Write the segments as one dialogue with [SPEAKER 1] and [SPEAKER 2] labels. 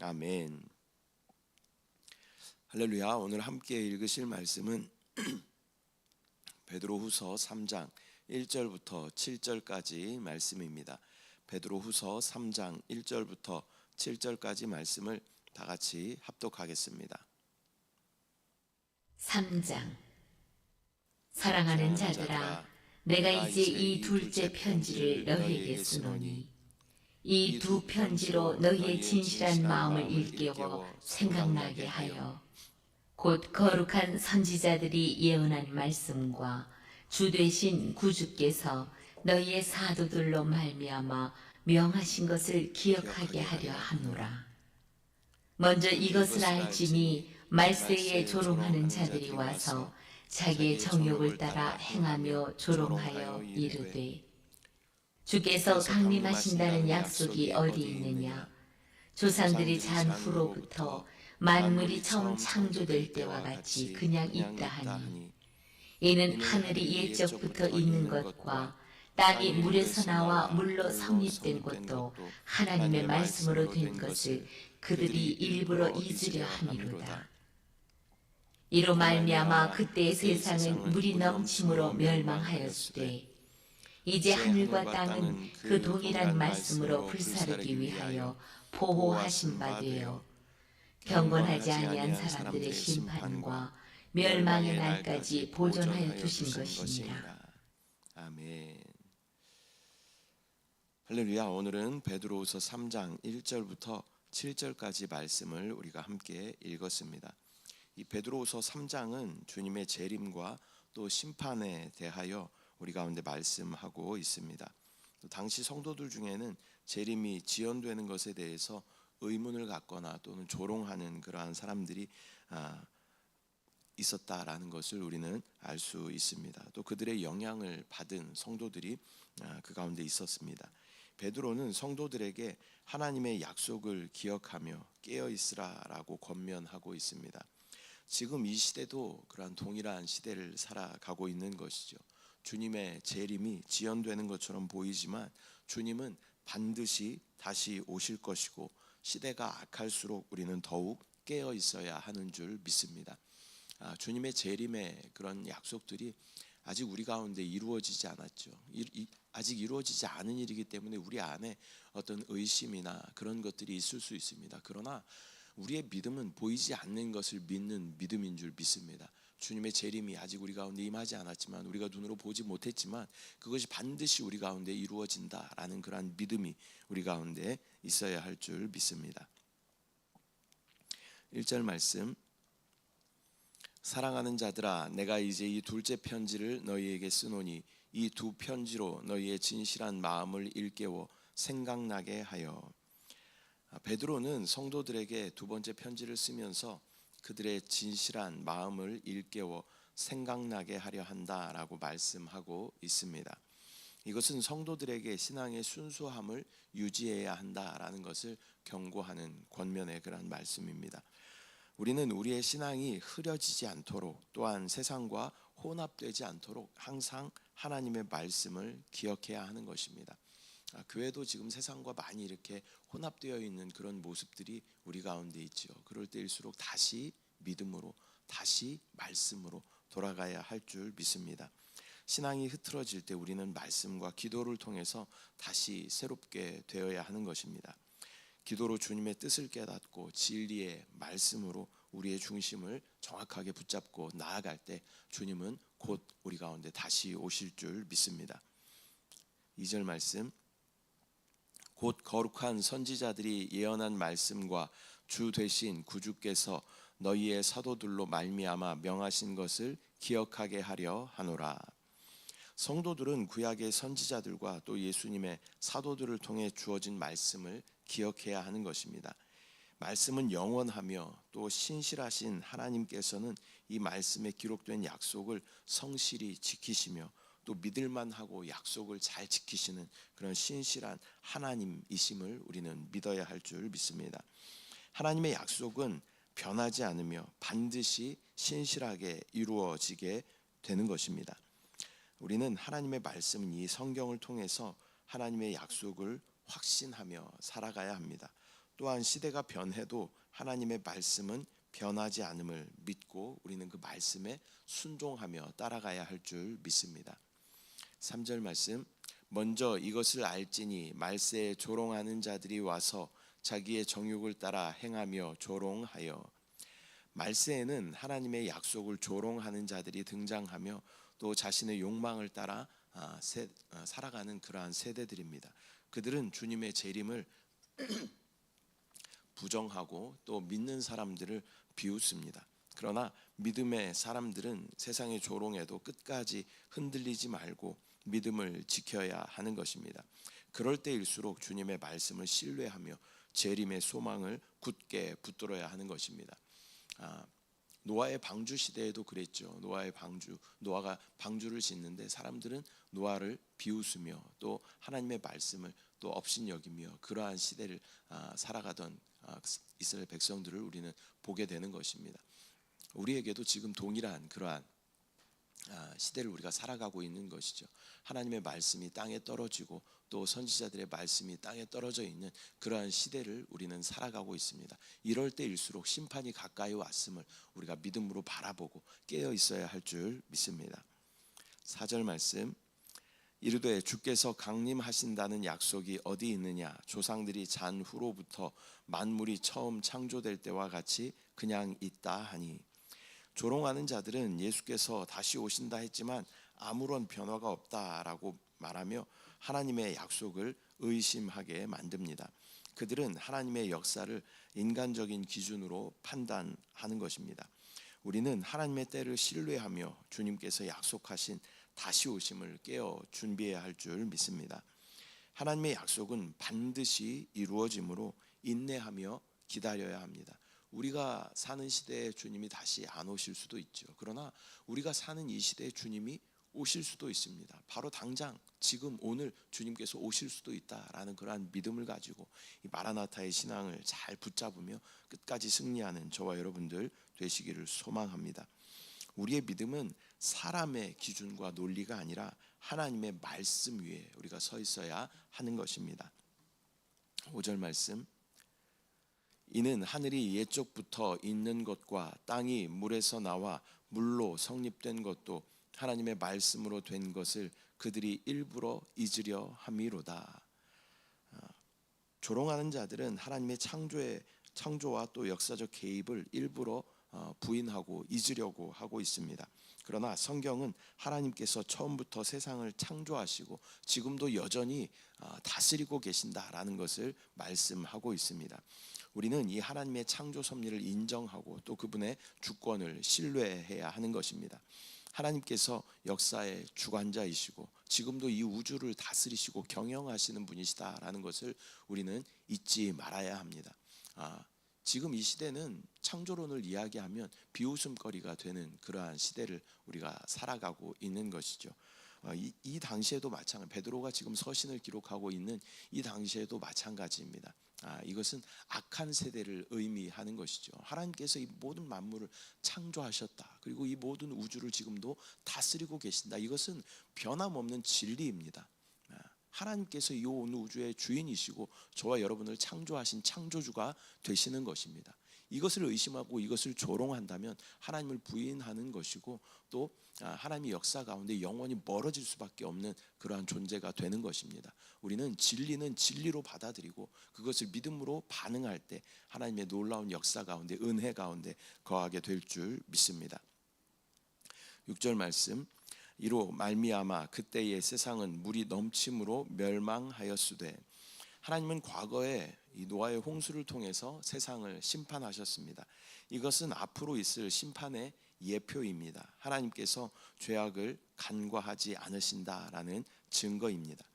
[SPEAKER 1] 아멘. 할렐루야. 오늘 함께 읽으실 말씀은 베드로후서 3장 1절부터 7절까지 말씀입니다. 베드로후서 3장 1절부터 7절까지 말씀을 다 같이 합독하겠습니다.
[SPEAKER 2] 3장. 사랑하는 자들아, 내가 이제 이 둘째 편지를 너희에게 쓰노니 이 두 편지로 너희의 진실한 마음을 일깨워 생각나게 하여 곧 거룩한 선지자들이 예언한 말씀과 주 되신 구주께서 너희의 사도들로 말미암아 명하신 것을 기억하게 하려 하노라. 먼저 이것을 알지니 말세에 조롱하는 자들이 와서 자기의 정욕을 따라 행하며 조롱하여 이르되 주께서 강림하신다는 약속이 어디 있느냐? 조상들이 잔 후로부터 만물이 처음 창조될 때와 같이 그냥 있다 하니 이는 하늘이 옛적부터 있는 것과 땅이 물에서 나와 물로 성립된 것도 하나님의 말씀으로 된 것을 그들이 일부러 잊으려 함이로다. 이로 말미암아 그때의 세상은 물이 넘침으로 멸망하였으되 이제 하늘과 땅은 그 동일한 말씀으로 불사르기 위하여 보호하신 바 되어 경건하지 아니한 사람들의 심판과 멸망의 날까지 보존하여 두신 것이니라.
[SPEAKER 1] 아멘. 할렐루야. 오늘은 베드로후서 3장 1절부터 7절까지 말씀을 우리가 함께 읽었습니다. 이 베드로후서 3장은 주님의 재림과 또 심판에 대하여 우리 가운데 말씀하고 있습니다. 또 당시 성도들 중에는 재림이 지연되는 것에 대해서 의문을 갖거나 또는 조롱하는 그러한 사람들이 있었다라는 것을 우리는 알 수 있습니다. 또 그들의 영향을 받은 성도들이 그 가운데 있었습니다. 베드로는 성도들에게 하나님의 약속을 기억하며 깨어 있으라라고 권면하고 있습니다. 지금 이 시대도 그러한 동일한 시대를 살아가고 있는 것이죠. 주님의 재림이 지연되는 것처럼 보이지만 주님은 반드시 다시 오실 것이고 시대가 악할수록 우리는 더욱 깨어 있어야 하는 줄 믿습니다. 주님의 재림의 그런 약속들이 아직 우리 가운데 이루어지지 않았죠. 아직 이루어지지 않은 일이기 때문에 우리 안에 어떤 의심이나 그런 것들이 있을 수 있습니다. 그러나 우리의 믿음은 보이지 않는 것을 믿는 믿음인 줄 믿습니다. 주님의 재림이 아직 우리 가운데 임하지 않았지만 우리가 눈으로 보지 못했지만 그것이 반드시 우리 가운데 이루어진다라는 그러한 믿음이 우리 가운데 있어야 할 줄 믿습니다. 1절 말씀. 사랑하는 자들아, 내가 이제 이 둘째 편지를 너희에게 쓰노니 이 두 편지로 너희의 진실한 마음을 일깨워 생각나게 하여. 베드로는 성도들에게 두 번째 편지를 쓰면서 그들의 진실한 마음을 일깨워 생각나게 하려 한다라고 말씀하고 있습니다. 이것은 성도들에게 신앙의 순수함을 유지해야 한다라는 것을 경고하는 권면의 그런 말씀입니다. 우리는 우리의 신앙이 흐려지지 않도록 또한 세상과 혼합되지 않도록 항상 하나님의 말씀을 기억해야 하는 것입니다. 교회도 지금 세상과 많이 이렇게 혼합되어 있는 그런 모습들이 우리 가운데 있죠. 그럴 때일수록 다시 믿음으로 다시 말씀으로 돌아가야 할 줄 믿습니다. 신앙이 흐트러질 때 우리는 말씀과 기도를 통해서 다시 새롭게 되어야 하는 것입니다. 기도로 주님의 뜻을 깨닫고 진리의 말씀으로 우리의 중심을 정확하게 붙잡고 나아갈 때 주님은 곧 우리 가운데 다시 오실 줄 믿습니다. 2절 말씀. 곧 거룩한 선지자들이 예언한 말씀과 주 되신 구주께서 너희의 사도들로 말미암아 명하신 것을 기억하게 하려 하노라. 성도들은 구약의 선지자들과 또 예수님의 사도들을 통해 주어진 말씀을 기억해야 하는 것입니다. 말씀은 영원하며 또 신실하신 하나님께서는 이 말씀에 기록된 약속을 성실히 지키시며 또 믿을만하고 약속을 잘 지키시는 그런 신실한 하나님이심을 우리는 믿어야 할 줄 믿습니다. 하나님의 약속은 변하지 않으며 반드시 신실하게 이루어지게 되는 것입니다. 우리는 하나님의 말씀, 이 성경을 통해서 하나님의 약속을 확신하며 살아가야 합니다. 또한 시대가 변해도 하나님의 말씀은 변하지 않음을 믿고 우리는 그 말씀에 순종하며 따라가야 할 줄 믿습니다. 3절 말씀, 먼저 이것을 알지니 말세에 조롱하는 자들이 와서 자기의 정욕을 따라 행하며 조롱하여. 말세에는 하나님의 약속을 조롱하는 자들이 등장하며 또 자신의 욕망을 따라 살아가는 그러한 세대들입니다. 그들은 주님의 재림을 부정하고 또 믿는 사람들을 비웃습니다. 그러나 믿음의 사람들은 세상의 조롱에도 끝까지 흔들리지 말고 믿음을 지켜야 하는 것입니다. 그럴 때일수록 주님의 말씀을 신뢰하며 재림의 소망을 굳게 붙들어야 하는 것입니다. 노아의 방주 시대에도 그랬죠. 노아가 방주를 짓는데 사람들은 노아를 비웃으며 또 하나님의 말씀을 또 업신여기며 그러한 시대를 살아가던 이스라엘 백성들을 우리는 보게 되는 것입니다. 우리에게도 지금 동일한 그러한 시대를 우리가 살아가고 있는 것이죠. 하나님의 말씀이 땅에 떨어지고 또 선지자들의 말씀이 땅에 떨어져 있는 그러한 시대를 우리는 살아가고 있습니다. 이럴 때일수록 심판이 가까이 왔음을 우리가 믿음으로 바라보고 깨어 있어야 할 줄 믿습니다. 4절 말씀, 이르되 주께서 강림하신다는 약속이 어디 있느냐? 조상들이 잔 후로부터 만물이 처음 창조될 때와 같이 그냥 있다 하니. 조롱하는 자들은 예수께서 다시 오신다 했지만 아무런 변화가 없다라고 말하며 하나님의 약속을 의심하게 만듭니다. 그들은 하나님의 역사를 인간적인 기준으로 판단하는 것입니다. 우리는 하나님의 때를 신뢰하며 주님께서 약속하신 다시 오심을 깨어 준비해야 할 줄 믿습니다. 하나님의 약속은 반드시 이루어지므로 인내하며 기다려야 합니다. 우리가 사는 시대에 주님이 다시 안 오실 수도 있죠. 그러나 우리가 사는 이 시대에 주님이 오실 수도 있습니다. 바로 당장 지금 오늘 주님께서 오실 수도 있다라는 그러한 믿음을 가지고 이 마라나타의 신앙을 잘 붙잡으며 끝까지 승리하는 저와 여러분들 되시기를 소망합니다. 우리의 믿음은 사람의 기준과 논리가 아니라 하나님의 말씀 위에 우리가 서 있어야 하는 것입니다. 5절 말씀, 이는 하늘이 옛적부터 있는 것과 땅이 물에서 나와 물로 성립된 것도 하나님의 말씀으로 된 것을 그들이 일부러 잊으려 함이로다. 조롱하는 자들은 하나님의 창조와 또 역사적 개입을 일부러 부인하고 잊으려고 하고 있습니다. 그러나 성경은 하나님께서 처음부터 세상을 창조하시고 지금도 여전히 다스리고 계신다라는 것을 말씀하고 있습니다. 우리는 이 하나님의 창조 섭리를 인정하고 또 그분의 주권을 신뢰해야 하는 것입니다. 하나님께서 역사의 주관자이시고 지금도 이 우주를 다스리시고 경영하시는 분이시다라는 것을 우리는 잊지 말아야 합니다. 지금 이 시대는 창조론을 이야기하면 비웃음거리가 되는 그러한 시대를 우리가 살아가고 있는 것이죠. 이 당시에도 마찬가지, 베드로가 지금 서신을 기록하고 있는 이 당시에도 마찬가지입니다. 이것은 악한 세대를 의미하는 것이죠. 하나님께서 이 모든 만물을 창조하셨다. 그리고 이 모든 우주를 지금도 다스리고 계신다. 이것은 변함없는 진리입니다. 하나님께서 이 온 우주의 주인이시고 저와 여러분을 창조하신 창조주가 되시는 것입니다. 이것을 의심하고 이것을 조롱한다면 하나님을 부인하는 것이고 또 하나님의 역사 가운데 영원히 멀어질 수밖에 없는 그러한 존재가 되는 것입니다. 우리는 진리는 진리로 받아들이고 그것을 믿음으로 반응할 때 하나님의 놀라운 역사 가운데 은혜 가운데 거하게 될 줄 믿습니다. 6절 말씀, 이로 말미암아 그때의 세상은 물이 넘침으로 멸망하였으되. 하나님은 과거에 이 노아의 홍수를 통해서 세상을 심판하셨습니다. 이것은 앞으로 있을 심판의 예표입니다. 하나님께서 죄악을 간과하지 않으신다라는 증거입니다.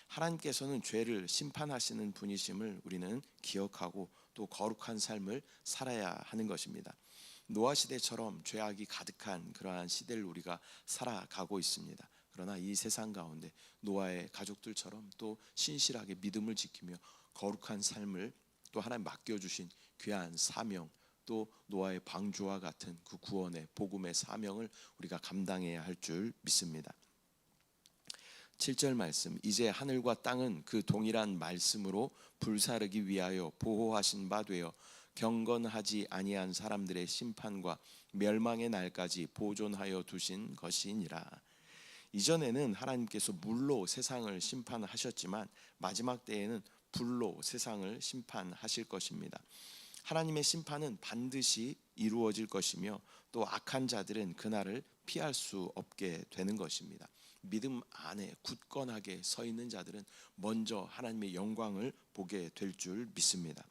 [SPEAKER 1] 하나님께서는 죄를 심판하시는 분이심을 우리는 기억하고 또 거룩한 삶을 살아야 하는 것입니다. 노아 시대처럼 죄악이 가득한 그러한 시대를 우리가 살아가고 있습니다. 그러나 이 세상 가운데 노아의 가족들처럼 또 신실하게 믿음을 지키며 거룩한 삶을 또 하나님 맡겨주신 귀한 사명, 또 노아의 방주와 같은 그 구원의 복음의 사명을 우리가 감당해야 할 줄 믿습니다. 7절 말씀, 이제 하늘과 땅은 그 동일한 말씀으로 불사르기 위하여 보호하신 바 되어 경건하지 아니한 사람들의 심판과 멸망의 날까지 보존하여 두신 것이니라. 이전에는 하나님께서 물로 세상을 심판하셨지만 마지막 때에는 불로 세상을 심판하실 것입니다. 하나님의 심판은 반드시 이루어질 것이며 또 악한 자들은 그날을 피할 수 없게 되는 것입니다. 믿음 안에 굳건하게 서 있는 자들은 먼저 하나님의 영광을 보게 될 줄 믿습니다.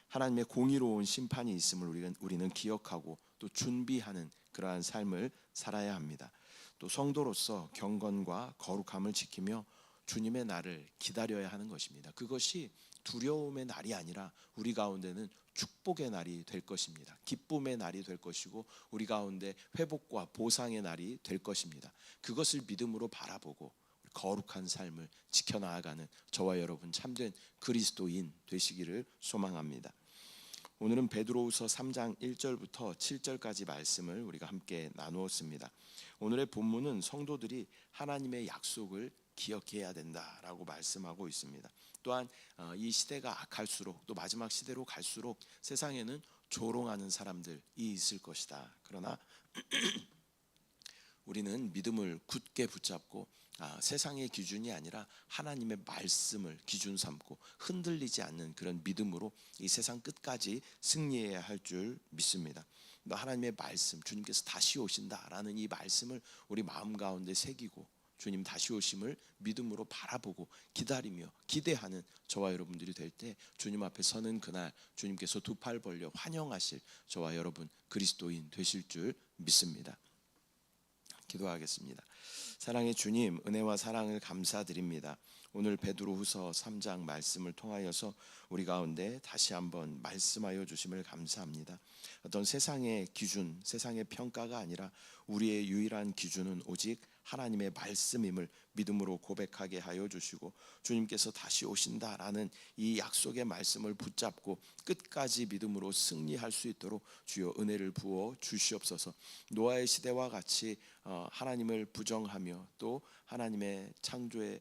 [SPEAKER 1] 하나님의 공의로운 심판이 있음을 우리는 기억하고 또 준비하는 그러한 삶을 살아야 합니다. 또 성도로서 경건과 거룩함을 지키며 주님의 날을 기다려야 하는 것입니다. 그것이 두려움의 날이 아니라 우리 가운데는 축복의 날이 될 것입니다. 기쁨의 날이 될 것이고 우리 가운데 회복과 보상의 날이 될 것입니다. 그것을 믿음으로 바라보고 거룩한 삶을 지켜나가는 저와 여러분 참된 그리스도인 되시기를 소망합니다. 오늘은 베드로후서 3장 1절부터 7절까지 말씀을 우리가 함께 나누었습니다. 오늘의 본문은 성도들이 하나님의 약속을 기억해야 된다라고 말씀하고 있습니다. 또한 이 시대가 악할수록 또 마지막 시대로 갈수록 세상에는 조롱하는 사람들이 있을 것이다. 그러나 우리는 믿음을 굳게 붙잡고 세상의 기준이 아니라 하나님의 말씀을 기준 삼고 흔들리지 않는 그런 믿음으로 이 세상 끝까지 승리해야 할 줄 믿습니다. 하나님의 말씀, 주님께서 다시 오신다라는 이 말씀을 우리 마음 가운데 새기고 주님 다시 오심을 믿음으로 바라보고 기다리며 기대하는 저와 여러분들이 될 때 주님 앞에 서는 그날 주님께서 두 팔 벌려 환영하실 저와 여러분 그리스도인 되실 줄 믿습니다. 기도하겠습니다. 사랑의 주님, 은혜와 사랑을 감사드립니다. 오늘 베드로후서 3장 말씀을 통하여서 우리 가운데 다시 한번 말씀하여 주심을 감사합니다. 어떤 세상의 기준, 세상의 평가가 아니라 우리의 유일한 기준은 오직 하나님의 말씀임을 믿음으로 고백하게 하여 주시고 주님께서 다시 오신다라는 이 약속의 말씀을 붙잡고 끝까지 믿음으로 승리할 수 있도록 주여 은혜를 부어 주시옵소서. 노아의 시대와 같이 하나님을 부정하며 또 하나님의 창조의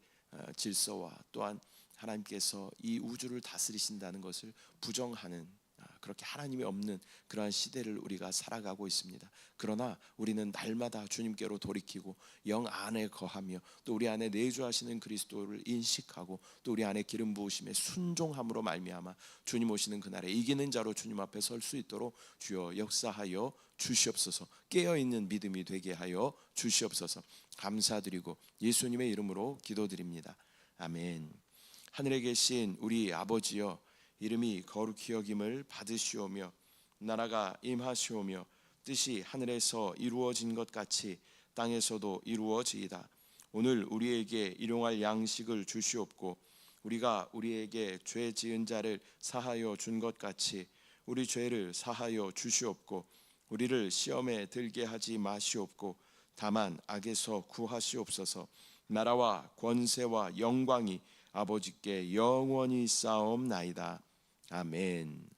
[SPEAKER 1] 질서와 또한 하나님께서 이 우주를 다스리신다는 것을 부정하는 그렇게 하나님이 없는 그러한 시대를 우리가 살아가고 있습니다. 그러나 우리는 날마다 주님께로 돌이키고 영 안에 거하며 또 우리 안에 내주하시는 그리스도를 인식하고 또 우리 안에 기름 부으심에 순종함으로 말미암아 주님 오시는 그날에 이기는 자로 주님 앞에 설 수 있도록 주여 역사하여 주시옵소서. 깨어있는 믿음이 되게 하여 주시옵소서. 감사드리고 예수님의 이름으로 기도드립니다. 아멘. 하늘에 계신 우리 아버지여, 이름이 거룩히 여김을 받으시오며 나라가 임하시오며 뜻이 하늘에서 이루어진 것 같이 땅에서도 이루어지이다. 오늘 우리에게 일용할 양식을 주시옵고 우리가 우리에게 죄 지은 자를 사하여 준 것 같이 우리 죄를 사하여 주시옵고 우리를 시험에 들게 하지 마시옵고 다만 악에서 구하시옵소서. 나라와 권세와 영광이 아버지께 영원히 쌓옵나이다. 아멘.